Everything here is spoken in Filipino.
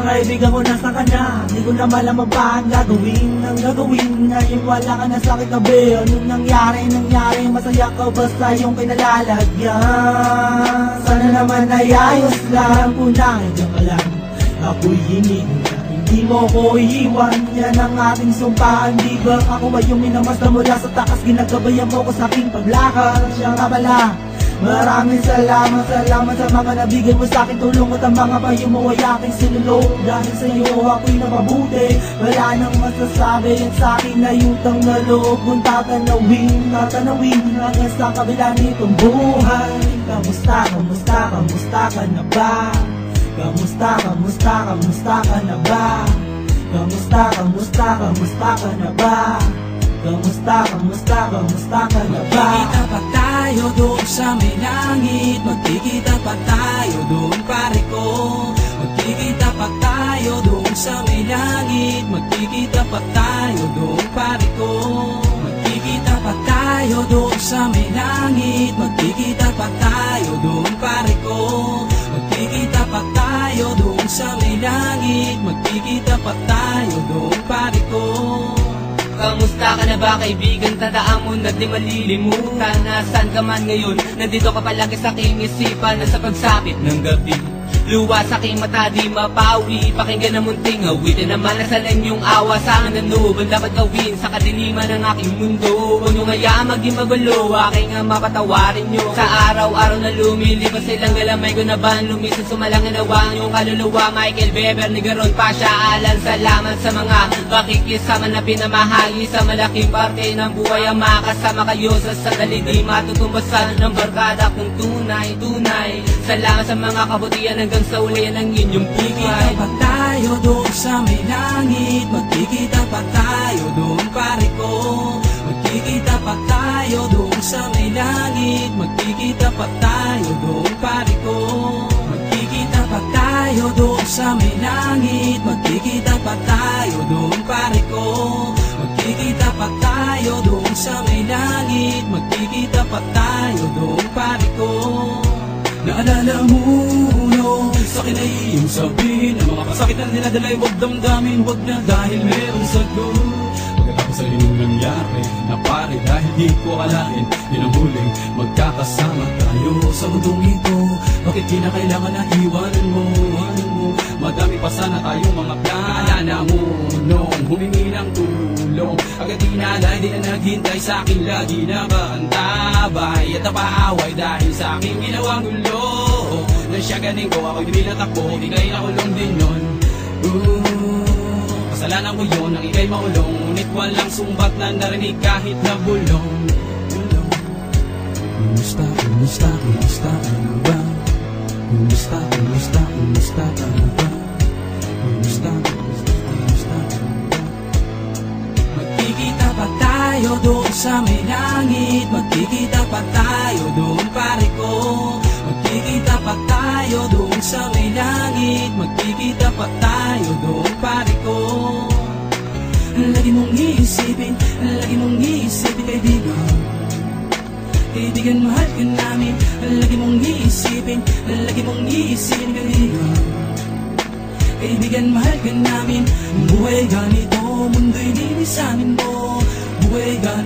kaibigan ko nasa kanya. Di ko na malaman pa ang gagawin. Ngayon wala ka na sa aking tabi. Anong nangyari? Masaya ka basta yung kinalalagyan. Sana naman ay ayos lang. Kung nandiyan ka lang, ako'y hinihinga. Hindi mo ko iiwan, yan ang ating sumpaan. Di ba ako ba yung minamasta mula sa taas? Ginagabayan mo ko sa aking paglakad. Siya nga pala, maraming salamat sa mga nabigay mo sa akin tulong. At ang mga payo mo ay aking sinulong. Dahil sa iyo ako'y napabuti. Wala nang masasabi at sa akin ay utang na loob kung tatanawin hanggang sa kabila nitong buhay. Kamusta ka na ba? Kamusta ka na ba? Kamusta ka na ba? Kamusta ka na ba? Magkikita pa tayo doon sa may langit. Magkikita pa tayo doon pare ko. Magkikita pa tayo doon sa may langit. Magkikita pa tayo doon pare ko. Magkikita pa tayo doon sa may langit. Magkikita pa tayo doon pare ko. Magkikita pa tayo doon sa may langit. Magkikita pa tayo doon pare ko. Kamusta ka na ba kaibigan? Tandaan mo na di malilimutan. Nasaan ka man ngayon? Nandito ka palagi sa aking isipan. Nasa pagsapit ng gabi, luwa sa aking mata di mapawi. Pakinggan ang munting awitin naman nasalan yung awa sa akin. Ano ba dapat gawin sa kadiliman ng aking mundo? Huwag nyo ngayaan maging magulo, aking nga mapatawarin nyo. Sa araw-araw na lumilipas silang galamay ko na ba lumisan sumalang nawang yung kaluluwa. Michael Weber, Nigaron, Pasha, Alan. Salamat sa mga pakikisama na pinamahagi sa malaking parte ng buhay. Ang makasama kayo sa sandali di matutumbasan ng barkada kung tunay. Salamat sa mga kabutihan hanggang sa uli ng inyong buhay. Magkikita pa tayo doon sa may langit. Magkikita pa tayo doon pare ko. Magkikita pa tayo doon sa may langit. Magkikita pa tayo doon pare ko. Magkikita pa tayo doon sa may langit. Magkikita pa tayo doon pare ko. Magkikita pa tayo doon sa may langit. Magkikita pa tayo doon pare ko. Naalala mo, no, sa akin ay iyong sabihin ang mga pasakit na dinadalay, huwag damdamin, huwag na dahil merong sagot. Pagkatapos sa inyong nangyari na pare dahil di ko alain, yun ang huling magkakasama tayo sa mundong ito. Bakit kinakailangan na iwanan mo? Madami pa sana tayong mga plano. Naalala mo noong humingi ng tulong, agad dinalay, di na naghintay sa akin, lagi na kaantabay at napaaway dahil sa aking ginawang gulo. Nang siya ganing ko, ako'y binatakbo, ika'y nakulong din nun. Kasalanan ko yun, nang ika'y maulong, ngunit walang sumbat na narinig kahit na bulong. Kumusta ka na ba? Kumusta ka na ba? Kumusta ka na ba? Magkikita pa tayo doon sa may langit. Magkikita pa tayo doon pare ko. Magkikita pa tayo doon sa may langit. Magkikita pa tayo doon pare ko. Lagi mong iisipin kaibigan. Kaibigan, mahal ka namin. Lagi mong iisipin kaibigan. Kaibigan, mahal ka namin. Buhay ganito, mundo'y linisanin mo. Buhay ganito.